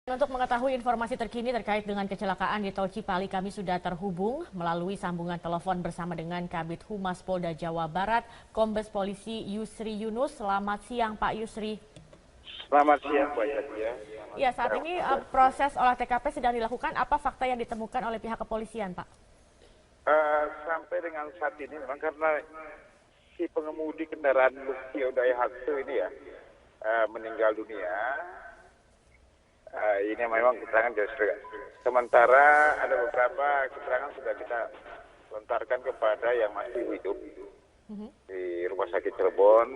Untuk mengetahui informasi terkini terkait dengan kecelakaan di Tol Cipali, kami sudah terhubung melalui sambungan telepon bersama dengan Kabid Humas Polda Jawa Barat, Kombes Polisi Yusri Yunus. Selamat siang, Pak Yusri. Selamat siang, Mbak Yadia. Ya, saat ini proses olah TKP sedang dilakukan. Apa fakta yang ditemukan oleh pihak kepolisian, Pak? Sampai dengan saat ini memang karena si pengemudi kendaraan Lucio Daihatsu ini ya meninggal dunia. Ini memang keterangan jelas. Sementara ada beberapa keterangan sudah kita lontarkan kepada yang masih hidup di Rumah Sakit Cirebon.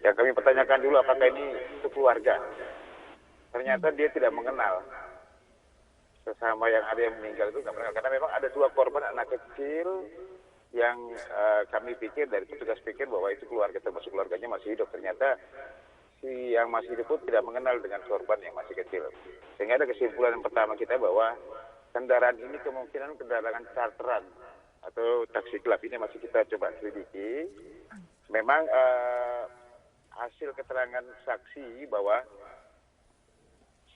Yang kami pertanyakan dulu apakah ini itu keluarga. Ternyata dia tidak mengenal sesama yang ada yang meninggal itu nggak mengenal. Karena memang ada dua korban anak kecil yang kami pikir dari petugas pikir bahwa itu keluarga, termasuk keluarganya masih hidup. Ternyata si yang masih hidup pun tidak mengenal dengan korban yang masih kecil. Sehingga ada kesimpulan yang pertama kita bahwa kendaraan ini kemungkinan kendaraan charteran atau taksi gelap. Ini masih kita coba selidiki. Memang hasil keterangan saksi bahwa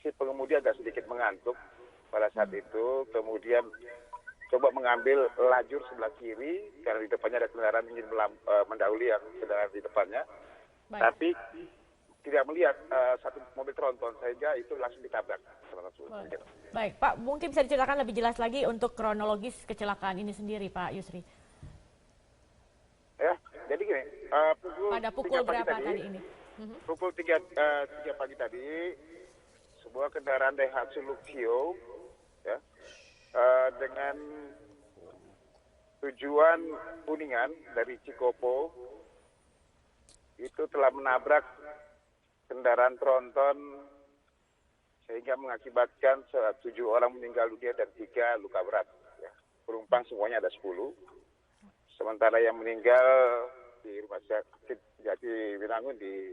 si pengemudi agak sedikit mengantuk pada saat itu, kemudian coba mengambil lajur sebelah kiri karena di depannya ada kendaraan ingin mendahului yang kendaraan di depannya. Baik. Tapi tidak melihat satu mobil tronton sehingga itu langsung ditabrak. Baik, Pak, mungkin bisa diceritakan lebih jelas lagi untuk kronologis kecelakaan ini sendiri, Pak Yusri. Ya, jadi gini, pada pukul berapa tadi ini? Pukul 3 pagi tadi, sebuah kendaraan Daihatsu Luxio ya, dengan tujuan Kuningan dari Cikopo itu telah menabrak kendaraan tronton sehingga mengakibatkan 7 orang meninggal dunia dan 3 luka berat. Ya. Penumpang semuanya ada 10. Sementara yang meninggal di Rumah Sakit Jatinangor di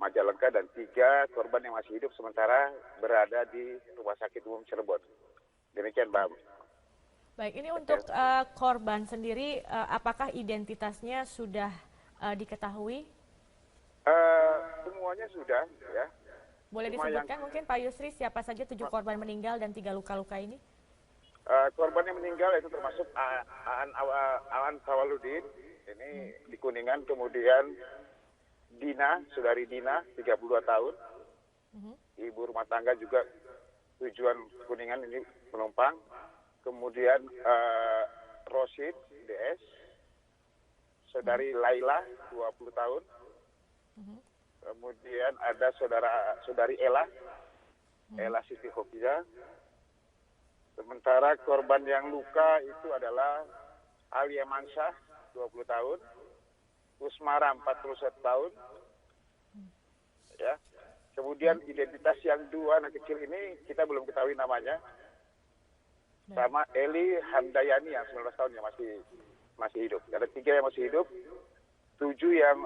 Majalengka dan 3 korban yang masih hidup sementara berada di Rumah Sakit Umum Cirebon. Demikian, Mbak. Baik, ini untuk korban sendiri, apakah identitasnya sudah diketahui? Semuanya sudah, ya. Boleh disebutkan mungkin Pak Yusri siapa saja 7 korban meninggal dan 3 luka-luka ini? Korban yang meninggal itu termasuk Aan Sawaludin, ini di Kuningan, kemudian Dina, saudari Dina, 32 tahun, ibu rumah tangga juga tujuan Kuningan ini penumpang, kemudian Rosid, DS, saudari Laila, 20 tahun, kemudian ada saudari Ella Siti Hopiza. Sementara korban yang luka itu adalah Alia Mansyah, 20 tahun, Usmara, 41 tahun. Ya. Kemudian identitas yang 2 anak kecil ini kita belum ketahui namanya. Sama Eli Handayani yang 19 tahun yang masih hidup. Ada 3 yang masih hidup, 7 yang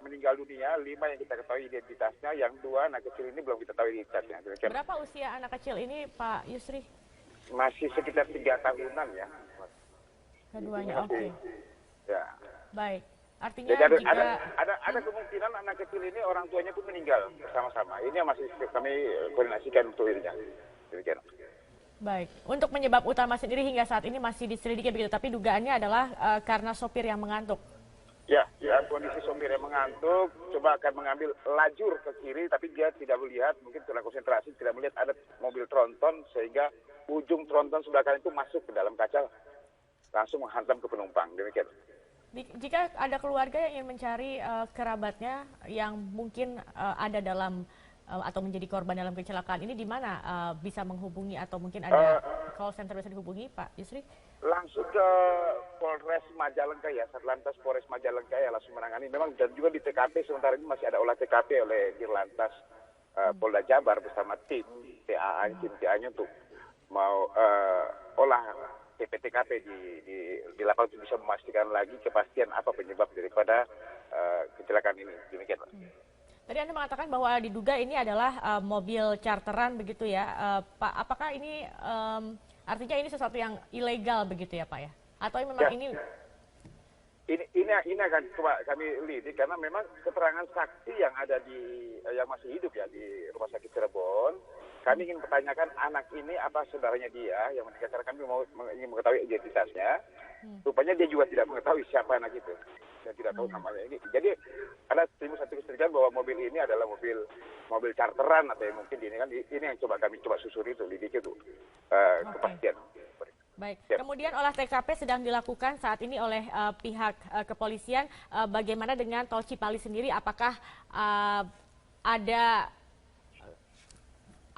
meninggal dunia, 5 yang kita ketahui identitasnya, yang 2 anak kecil ini belum kita tahu identitasnya. Berapa usia anak kecil ini, Pak Yusri? Masih sekitar 3 tahunan ya. Keduanya, oke. Ya. Baik, artinya jadi jika ada kemungkinan anak kecil ini orang tuanya pun meninggal bersama-sama. Ini yang masih kami koordinasikan untuk ininya. Demikian. Baik, untuk penyebab utama sendiri hingga saat ini masih diselidiki begitu, tapi dugaannya adalah karena sopir yang mengantuk. Ya, kondisi sopir yang mengantuk, coba akan mengambil lajur ke kiri, tapi dia tidak melihat, mungkin kurang konsentrasi, tidak melihat ada mobil tronton, sehingga ujung tronton sebelah kanan itu masuk ke dalam kaca, langsung menghantam ke penumpang. Demikian. Jika ada keluarga yang ingin mencari kerabatnya yang mungkin ada dalam atau menjadi korban dalam kecelakaan ini, di mana bisa menghubungi atau mungkin ada call center bisa dihubungi, Pak Yusri? Langsung ke Polres Majalengka ya, Satlantas Polres Majalengka ya langsung menangani. Memang dan juga di TKP sementara ini masih ada olah TKP oleh Dirlantas Polda Jabar bersama tim TA-nya untuk mau olah TKP di lapangan untuk bisa memastikan lagi kepastian apa penyebab daripada kecelakaan ini. Demikian, Pak. Tadi Anda mengatakan bahwa diduga ini adalah mobil charteran begitu ya, Pak. Apakah ini artinya ini sesuatu yang ilegal begitu ya, Pak ya? Atau memang ini ini akan coba kami lidik karena memang keterangan saksi yang ada yang masih hidup ya di Rumah Sakit Cirebon. Kami ingin pertanyakan anak ini apa saudaranya dia yang meninggal, karena kami ingin mengetahui identitasnya. Rupanya dia juga tidak mengetahui siapa anak itu dan tidak tahu namanya ini. Jadi ada timbul satu kecurigaan bahwa mobil ini adalah mobil charteran atau mungkin ini yang kami coba susuri itu, lidik itu kepastian. Baik, kemudian olah TKP sedang dilakukan saat ini oleh pihak kepolisian. Bagaimana dengan Tol Cipali sendiri? Apakah ada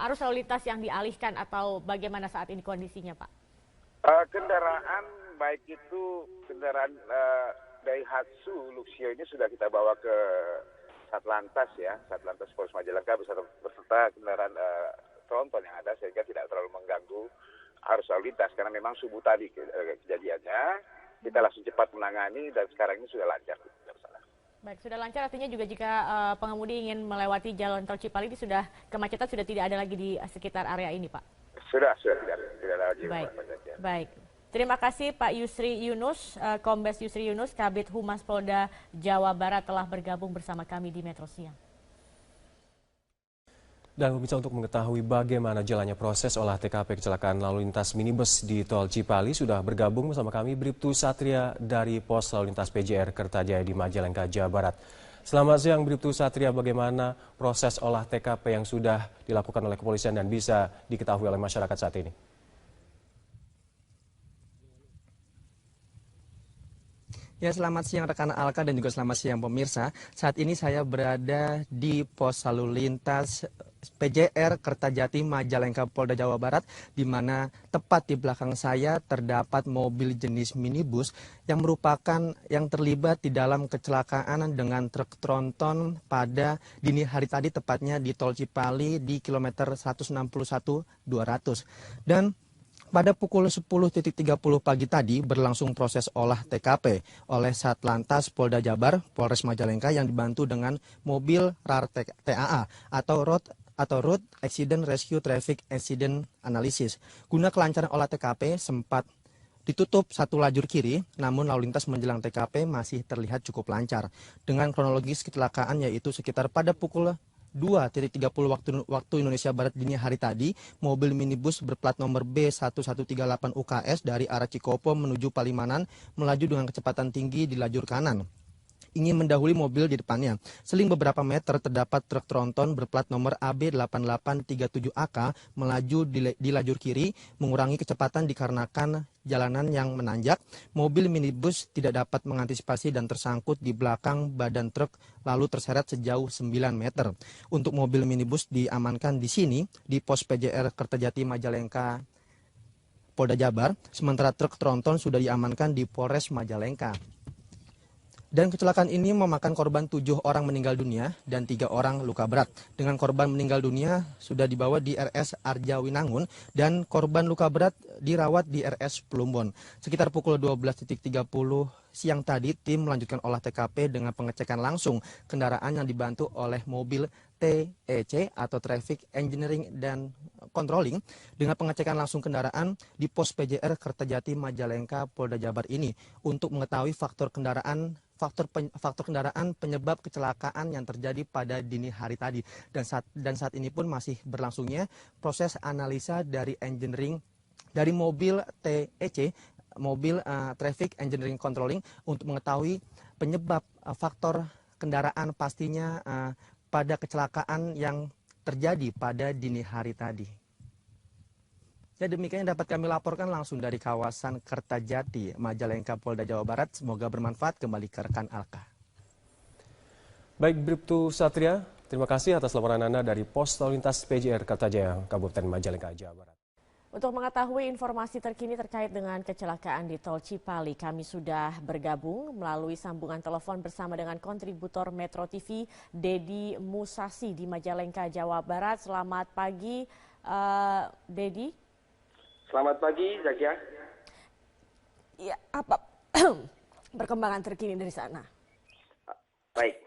arus lalu lintas yang dialihkan atau bagaimana saat ini kondisinya, Pak? Kendaraan baik itu kendaraan Daihatsu Luxio ini sudah kita bawa ke Satlantas ya, Satlantas Polres Majalengka beserta kendaraan tronton yang ada sehingga tidak terlalu mengganggu arus lalu lintas karena memang subuh tadi kejadiannya kita langsung cepat menangani dan sekarang ini sudah lancar. Baik, sudah lancar artinya juga jika pengemudi ingin melewati jalan Tol Cipali ini sudah kemacetan sudah tidak ada lagi di sekitar area ini, Pak. Sudah tidak ada lagi. Baik. Terima kasih Pak Yusri Yunus, Kombes Yusri Yunus, Kabid Humas Polda Jawa Barat telah bergabung bersama kami di Metro Siang. Dan pemirsa, untuk mengetahui bagaimana jalannya proses olah TKP kecelakaan lalu lintas minibus di Tol Cipali sudah bergabung bersama kami Bribtu Satria dari Pos Lalu Lintas PJR Kertajaya di Majalengka, Jawa Barat. Selamat siang Bribtu Satria, bagaimana proses olah TKP yang sudah dilakukan oleh kepolisian dan bisa diketahui oleh masyarakat saat ini? Ya, selamat siang rekan Alka dan juga selamat siang pemirsa. Saat ini saya berada di Pos Lalu Lintas PJR Kertajati Majalengka Polda Jawa Barat, di mana tepat di belakang saya terdapat mobil jenis minibus yang merupakan yang terlibat di dalam kecelakaan dengan truk tronton pada dini hari tadi, tepatnya di Tol Cipali di kilometer 161.200. Dan pada pukul 10.30 pagi tadi berlangsung proses olah TKP oleh Satlantas Polda Jabar, Polres Majalengka yang dibantu dengan mobil RAR TAA atau Road Accident Rescue Traffic Accident Analysis. Guna kelancaran olah TKP sempat ditutup satu lajur kiri, namun lalu lintas menjelang TKP masih terlihat cukup lancar. Dengan kronologis kecelakaan yaitu sekitar pada pukul 2.30 waktu Indonesia Barat dini hari tadi, mobil minibus berplat nomor B1138 UKS dari arah Cikopo menuju Palimanan melaju dengan kecepatan tinggi di lajur kanan, ingin mendahului mobil di depannya. Seling beberapa meter terdapat truk tronton berplat nomor AB8837AK melaju di lajur kiri, mengurangi kecepatan dikarenakan jalanan yang menanjak. Mobil minibus tidak dapat mengantisipasi dan tersangkut di belakang badan truk lalu terseret sejauh 9 meter. Untuk mobil minibus diamankan di sini di pos PJR Kertajati Majalengka Polda Jabar, sementara truk tronton sudah diamankan di Polres Majalengka. Dan kecelakaan ini memakan korban 7 orang meninggal dunia dan 3 orang luka berat. Dengan korban meninggal dunia sudah dibawa di RS Arjawinangun dan korban luka berat dirawat di RS Plumbon. Sekitar pukul 12.30 siang tadi, tim melanjutkan olah TKP dengan pengecekan langsung kendaraan yang dibantu oleh mobil TEC atau Traffic Engineering dan Controlling. Dengan pengecekan langsung kendaraan di pos PJR Kertajati Majalengka Polda Jabar ini untuk mengetahui faktor kendaraan penyebab kecelakaan yang terjadi pada dini hari tadi. Dan saat ini pun masih berlangsungnya proses analisa dari engineering dari mobil TEC, mobil Traffic Engineering Controlling, untuk mengetahui penyebab faktor kendaraan pastinya pada kecelakaan yang terjadi pada dini hari tadi. Ya, demikian yang dapat kami laporkan langsung dari kawasan Kertajati, Majalengka, Polda Jawa Barat. Semoga bermanfaat. Kembali ke rekan Alka. Baik, Bribtu Satria, terima kasih atas laporan Anda dari Pos Lalu Lintas PJR Kertajaya, Kabupaten Majalengka, Jawa Barat. Untuk mengetahui informasi terkini terkait dengan kecelakaan di Tol Cipali, kami sudah bergabung melalui sambungan telepon bersama dengan kontributor Metro TV, Dedi Musasi di Majalengka, Jawa Barat. Selamat pagi, Dedi. Selamat pagi, Zakia. Ya, apa perkembangan terkini dari sana? Baik,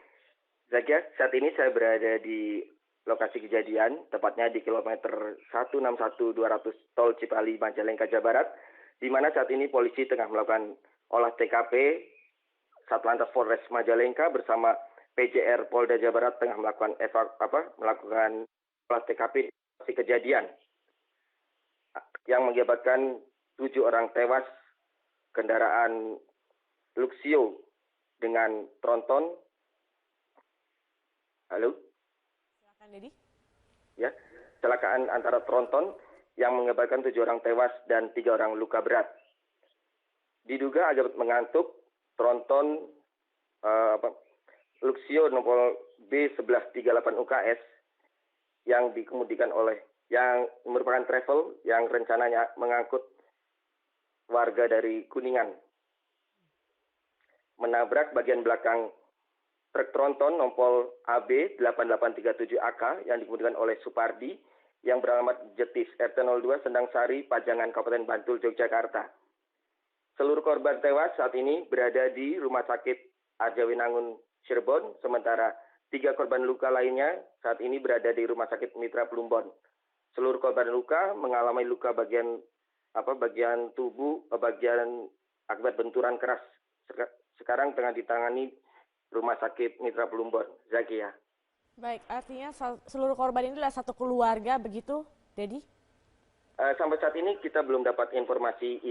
Zakia, saat ini saya berada di lokasi kejadian, tepatnya di kilometer 161.200 Tol Cipali, Majalengka, Jawa Barat, di mana saat ini polisi tengah melakukan olah TKP Satlantas Polres Majalengka bersama PJR Polda Jawa Barat tengah melakukan olah TKP kejadian yang mengakibatkan 7 orang tewas, kendaraan Luxio dengan tronton. Halo? Silakan, Dedi. Ya, kecelakaan antara tronton yang mengakibatkan 7 orang tewas dan 3 orang luka berat. Diduga akibat mengantuk, tronton Luxio nomor B1138 UKS yang dikemudikan yang merupakan travel yang rencananya mengangkut warga dari Kuningan, menabrak bagian belakang truk tronton nomor AB 8837 AK yang dikemudikan oleh Supardi yang beralamat Jetis RT 02 Sendang Sari, Pajangan, Kabupaten Bantul, Yogyakarta. Seluruh korban tewas saat ini berada di Rumah Sakit Arjawinangun, Cirebon, sementara 3 korban luka lainnya saat ini berada di Rumah Sakit Mitra Plumbon. Seluruh korban luka mengalami luka bagian tubuh, bagian akibat benturan keras. Sekarang tengah ditangani Rumah Sakit Mitra Plumbon. Zakia. Baik, artinya seluruh korban ini adalah satu keluarga begitu, Dedi? Sampai saat ini kita belum dapat informasi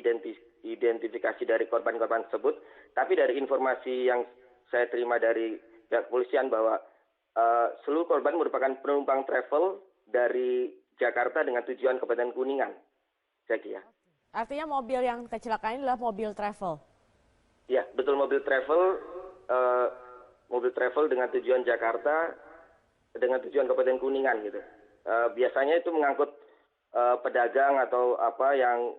identifikasi dari korban-korban tersebut, tapi dari informasi yang saya terima dari pihak kepolisian bahwa seluruh korban merupakan penumpang travel dari Jakarta dengan tujuan Kabupaten Kuningan. Zakia. Artinya mobil yang kecelakaan ini adalah mobil travel? Ya, betul, mobil travel dengan tujuan Jakarta dengan tujuan Kabupaten Kuningan gitu. Biasanya itu mengangkut pedagang atau apa yang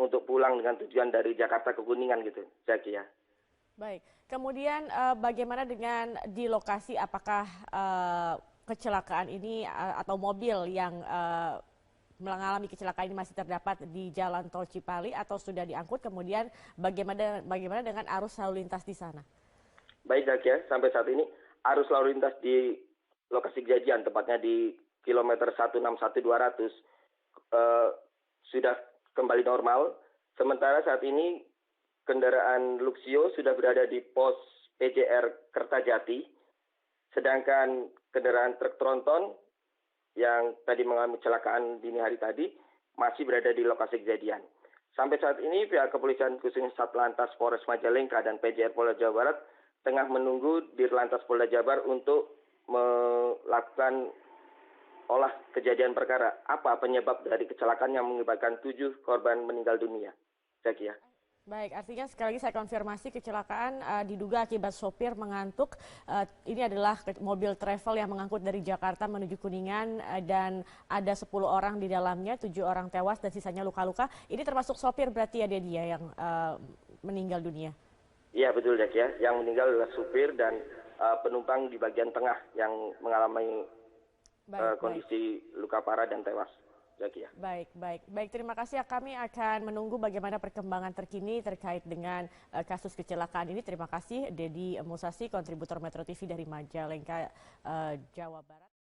untuk pulang dengan tujuan dari Jakarta ke Kuningan gitu, Zakia. Baik, kemudian bagaimana dengan di lokasi, apakah kecelakaan ini atau mobil yang mengalami kecelakaan ini masih terdapat di Jalan Tol Cipali atau sudah diangkut, kemudian bagaimana dengan arus lalu lintas di sana? Baik, Zakia, sampai saat ini arus lalu lintas di lokasi kejadian, tepatnya di kilometer 161-200 sudah kembali normal. Sementara saat ini kendaraan Luxio sudah berada di pos PJR Kertajati, sedangkan kendaraan truk tronton yang tadi mengalami kecelakaan dini hari tadi masih berada di lokasi kejadian. Sampai saat ini pihak kepolisian khususnya Satlantas Polres Majalengka dan PJR Polda Jawa Barat tengah menunggu Dirlantas Polda Jabar untuk melakukan olah kejadian perkara. Apa penyebab dari kecelakaan yang mengakibatkan 7 korban meninggal dunia? Zakia. Baik, artinya sekali lagi saya konfirmasi, kecelakaan diduga akibat sopir mengantuk. Ini adalah mobil travel yang mengangkut dari Jakarta menuju Kuningan dan ada 10 orang di dalamnya, 7 orang tewas dan sisanya luka-luka. Ini termasuk sopir berarti ya, Dedi, yang meninggal dunia? Iya, betul, Zakia. Yang meninggal adalah supir dan penumpang di bagian tengah yang mengalami kondisi luka parah dan tewas. Zakia. Baik. Terima kasih. Kami akan menunggu bagaimana perkembangan terkini terkait dengan kasus kecelakaan ini. Terima kasih, Dedi Musasi, kontributor Metro TV dari Majalengka, Jawa Barat.